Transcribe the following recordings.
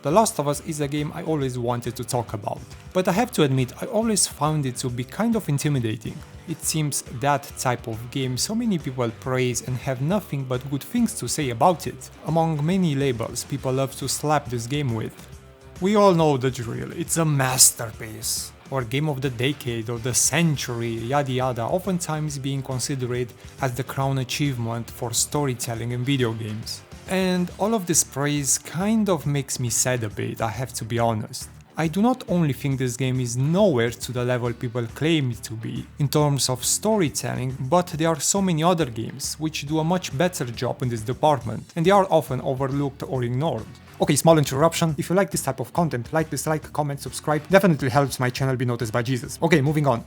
The Last of Us is a game I always wanted to talk about, but I have to admit I always found it to be kind of intimidating. It seems that type of game so many people praise and have nothing but good things to say about it. Among many labels people love to slap this game with. We all know the drill, it's a masterpiece, or game of the decade or the century, yada yada, oftentimes being considered as the crown achievement for storytelling in video games. And all of this praise kind of makes me sad a bit, I have to be honest. I do not only think this game is nowhere to the level people claim it to be in terms of storytelling, but there are so many other games which do a much better job in this department, and they are often overlooked or ignored. Okay, small interruption. If you like this type of content, like, dislike, comment, subscribe. Definitely helps my channel be noticed by Jesus. Okay, moving on.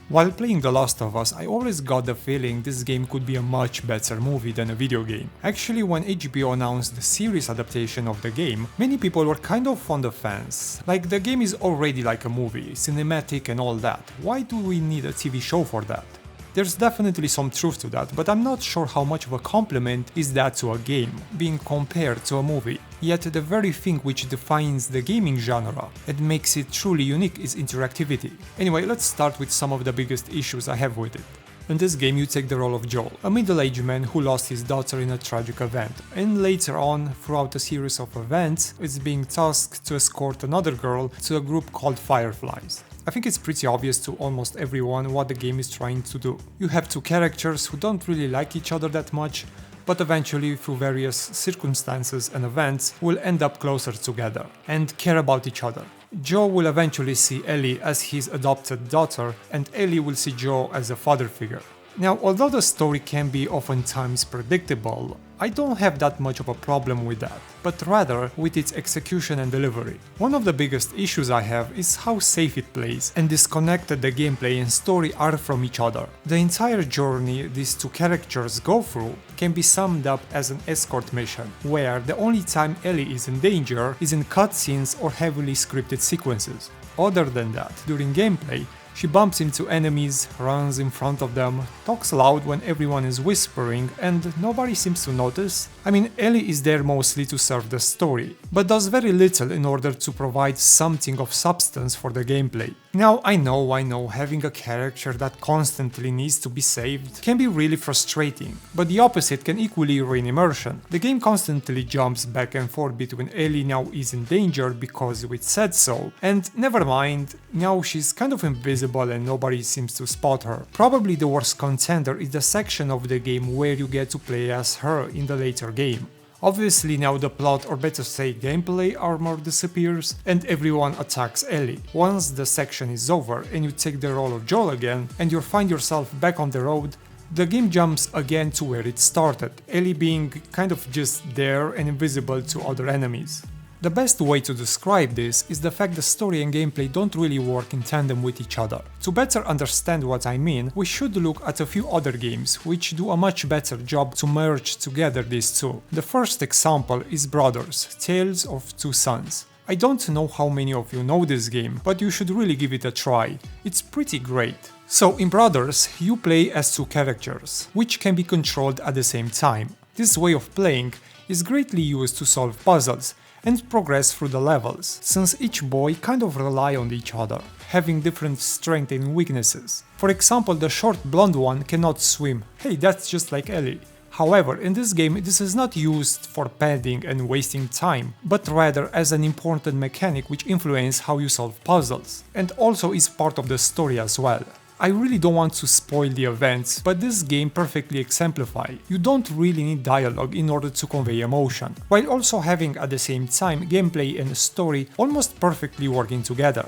While playing The Last of Us, I always got the feeling this game could be a much better movie than a video game. Actually, when HBO announced the series adaptation of the game, many people were kind of on the fence. Like, the game is already like a movie, cinematic and all that. Why do we need a TV show for that? There's definitely some truth to that, but I'm not sure how much of a compliment is that to a game, being compared to a movie. Yet the very thing which defines the gaming genre and makes it truly unique is interactivity. Anyway, let's start with some of the biggest issues I have with it. In this game you take the role of Joel, a middle-aged man who lost his daughter in a tragic event, and later on, throughout a series of events, is being tasked to escort another girl to a group called Fireflies. I think it's pretty obvious to almost everyone what the game is trying to do. You have two characters who don't really like each other that much, but eventually through various circumstances and events will end up closer together and care about each other. Joe will eventually see Ellie as his adopted daughter, and Ellie will see Joe as a father figure. Now, although the story can be oftentimes predictable, I don't have that much of a problem with that, but rather with its execution and delivery. One of the biggest issues I have is how safe it plays and disconnected the gameplay and story are from each other. The entire journey these two characters go through can be summed up as an escort mission, where the only time Ellie is in danger is in cutscenes or heavily scripted sequences. Other than that, during gameplay, she bumps into enemies, runs in front of them, talks loud when everyone is whispering, and nobody seems to notice. I mean, Ellie is there mostly to serve the story, but does very little in order to provide something of substance for the gameplay. Now, I know, having a character that constantly needs to be saved can be really frustrating, but the opposite can equally ruin immersion. The game constantly jumps back and forth between Ellie now is in danger because it said so, and never mind, now she's kind of invisible and nobody seems to spot her. Probably the worst contender is the section of the game where you get to play as her in the later game. Obviously now the plot, or better say gameplay armor, disappears and everyone attacks Ellie. Once the section is over and you take the role of Joel again and you find yourself back on the road, the game jumps again to where it started, Ellie being kind of just there and invisible to other enemies. The best way to describe this is the fact the story and gameplay don't really work in tandem with each other. To better understand what I mean, we should look at a few other games which do a much better job to merge together these two. The first example is Brothers, Tales of Two Sons. I don't know how many of you know this game, but you should really give it a try. It's pretty great. So in Brothers, you play as two characters, which can be controlled at the same time. This way of playing is greatly used to solve puzzles and progress through the levels, since each boy kind of rely on each other, having different strengths and weaknesses. For example, the short blonde one cannot swim. Hey, that's just like Ellie. However, in this game this is not used for padding and wasting time, but rather as an important mechanic which influences how you solve puzzles, and also is part of the story as well. I really don't want to spoil the events, but this game perfectly exemplifies. You don't really need dialogue in order to convey emotion, while also having at the same time gameplay and story almost perfectly working together.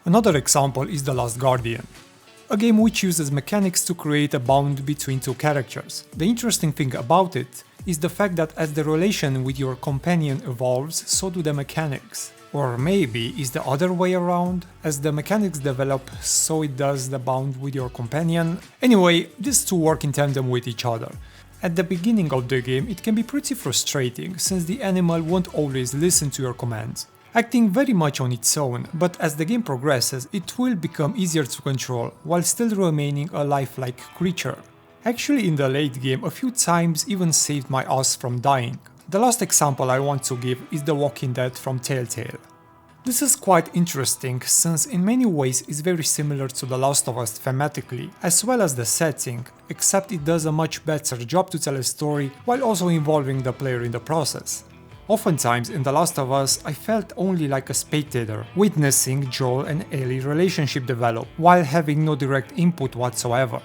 Another example is The Last Guardian, a game which uses mechanics to create a bond between two characters. The interesting thing about it is the fact that as the relation with your companion evolves, so do the mechanics. Or maybe is the other way around? As the mechanics develop, so it does the bond with your companion. Anyway, these two work in tandem with each other. At the beginning of the game it can be pretty frustrating, since the animal won't always listen to your commands, acting very much on its own, but as the game progresses it will become easier to control, while still remaining a lifelike creature. Actually in the late game a few times even saved my ass from dying. The last example I want to give is The Walking Dead from Telltale. This is quite interesting since in many ways it's very similar to The Last of Us thematically, as well as the setting, except it does a much better job to tell a story while also involving the player in the process. Oftentimes in The Last of Us I felt only like a spectator, witnessing Joel and Ellie's relationship develop, while having no direct input whatsoever.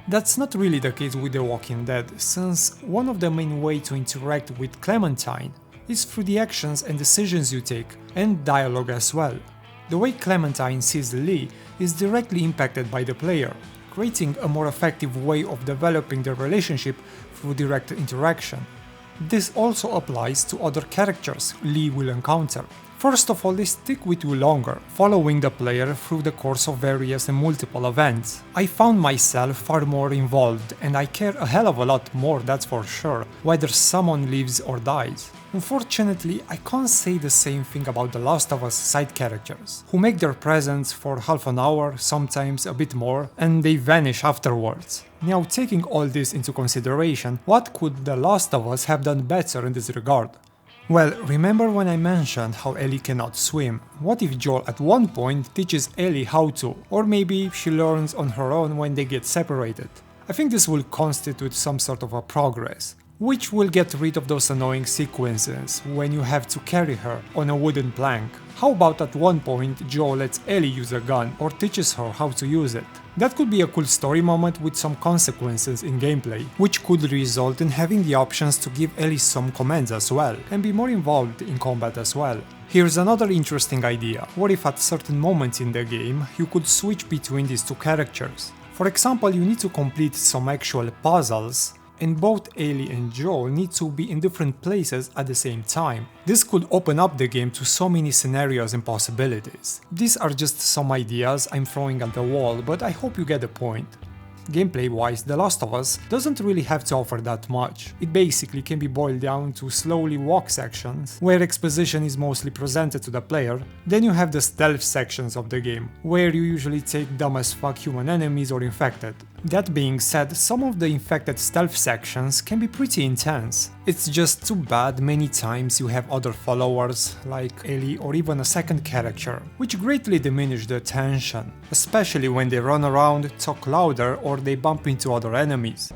That's not really the case with The Walking Dead, since one of the main ways to interact with Clementine is through the actions and decisions you take, and dialogue as well. The way Clementine sees Lee is directly impacted by the player, creating a more effective way of developing the relationship through direct interaction. This also applies to other characters Lee will encounter. First of all, they stick with you longer, following the player through the course of various and multiple events. I found myself far more involved, and I care a hell of a lot more, that's for sure, whether someone lives or dies. Unfortunately, I can't say the same thing about The Last of Us side characters, who make their presence for half an hour, sometimes a bit more, and they vanish afterwards. Now, taking all this into consideration, what could The Last of Us have done better in this regard? Well, remember when I mentioned how Ellie cannot swim? What if Joel at one point teaches Ellie how to, or maybe she learns on her own when they get separated? I think this will constitute some sort of a progress, which will get rid of those annoying sequences when you have to carry her on a wooden plank. How about at one point Joel lets Ellie use a gun or teaches her how to use it? That could be a cool story moment with some consequences in gameplay, which could result in having the options to give Ellie some commands as well, and be more involved in combat as well. Here's another interesting idea: what if at certain moments in the game you could switch between these two characters? For example, you need to complete some actual puzzles, and both Ellie and Joel need to be in different places at the same time. This could open up the game to so many scenarios and possibilities. These are just some ideas I'm throwing at the wall, but I hope you get the point. Gameplay-wise, The Last of Us doesn't really have to offer that much. It basically can be boiled down to slowly walk sections, where exposition is mostly presented to the player. Then you have the stealth sections of the game, where you usually take dumb as fuck human enemies or infected. That being said, some of the infected stealth sections can be pretty intense. It's just too bad many times you have other followers, like Ellie or even a second character, which greatly diminish the tension, especially when they run around, talk louder, or they bump into other enemies.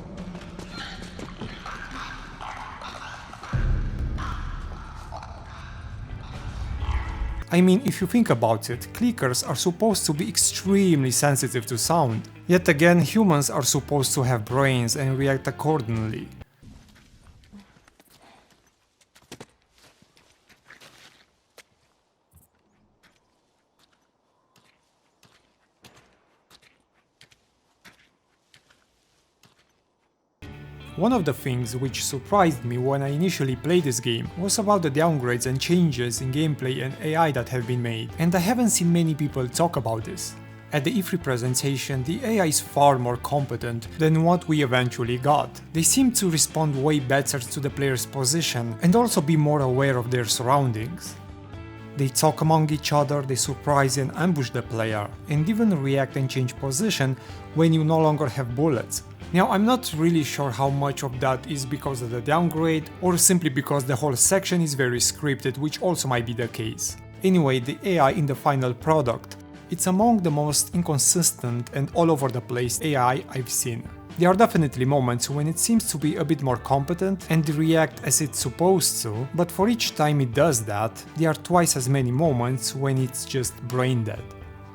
I mean, if you think about it, clickers are supposed to be extremely sensitive to sound. Yet again, humans are supposed to have brains and react accordingly. One of the things which surprised me when I initially played this game was about the downgrades and changes in gameplay and AI that have been made, and I haven't seen many people talk about this. At the E3 presentation, the AI is far more competent than what we eventually got. They seem to respond way better to the player's position and also be more aware of their surroundings. They talk among each other, they surprise and ambush the player, and even react and change position when you no longer have bullets. Now, I'm not really sure how much of that is because of the downgrade, or simply because the whole section is very scripted, which also might be the case. Anyway, the AI in the final product, it's among the most inconsistent and all over the place AI I've seen. There are definitely moments when it seems to be a bit more competent and react as it's supposed to, but for each time it does that, there are twice as many moments when it's just brain dead.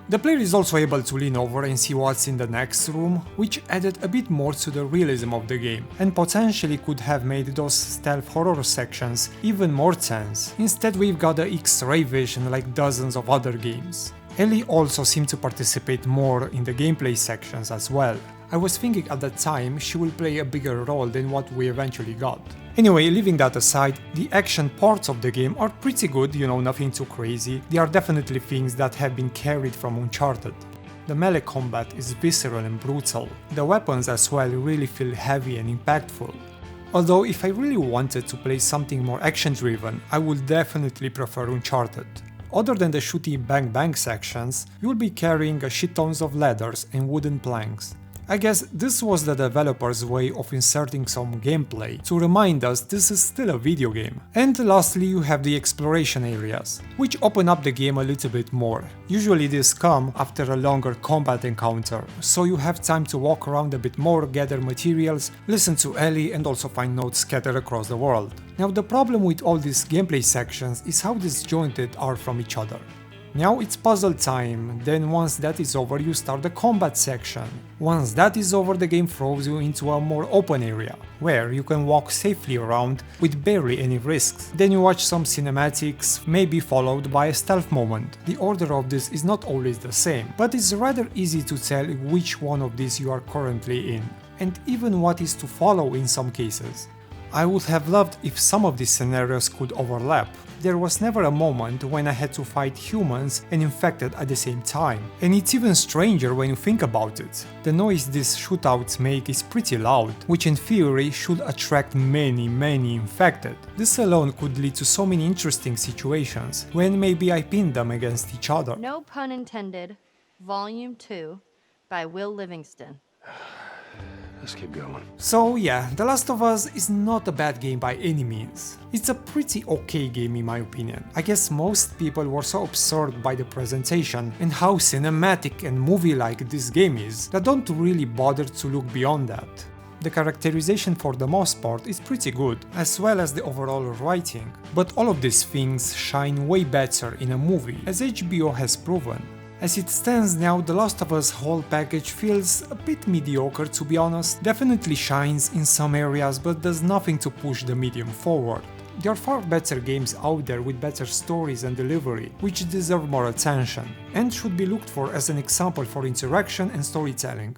The player is also able to lean over and see what's in the next room, which added a bit more to the realism of the game, and potentially could have made those stealth horror sections even more tense. Instead, we've got the X-ray vision like dozens of other games. Ellie also seemed to participate more in the gameplay sections as well. I was thinking at that time she will play a bigger role than what we eventually got. Anyway, leaving that aside, the action parts of the game are pretty good, nothing too crazy. They are definitely things that have been carried from Uncharted. The melee combat is visceral and brutal. The weapons as well really feel heavy and impactful. Although if I really wanted to play something more action-driven, I would definitely prefer Uncharted. Other than the shooty bang bang sections, you will be carrying a shit tons of ladders and wooden planks. I guess this was the developer's way of inserting some gameplay to remind us this is still a video game. And lastly, you have the exploration areas, which open up the game a little bit more. Usually these come after a longer combat encounter, so you have time to walk around a bit more, gather materials, listen to Ellie and also find notes scattered across the world. Now the problem with all these gameplay sections is how disjointed are from each other. Now it's puzzle time, then once that is over you start the combat section. Once that is over the game throws you into a more open area, where you can walk safely around with barely any risks. Then you watch some cinematics, maybe followed by a stealth moment. The order of this is not always the same, but it's rather easy to tell which one of these you are currently in, and even what is to follow in some cases. I would have loved if some of these scenarios could overlap. There was never a moment when I had to fight humans and infected at the same time. And it's even stranger when you think about it. The noise these shootouts make is pretty loud, which in theory should attract many infected. This alone could lead to so many interesting situations, when maybe I pin them against each other. No pun intended. Volume 2 by Will Livingston. Let's keep going. So yeah, The Last of Us is not a bad game by any means. It's a pretty okay game in my opinion. I guess most people were so absorbed by the presentation and how cinematic and movie-like this game is that don't really bother to look beyond that. The characterization for the most part is pretty good, as well as the overall writing. But all of these things shine way better in a movie, as HBO has proven. As it stands now, The Last of Us whole package feels a bit mediocre to be honest, definitely shines in some areas but does nothing to push the medium forward. There are far better games out there with better stories and delivery, which deserve more attention, and should be looked for as an example for interaction and storytelling.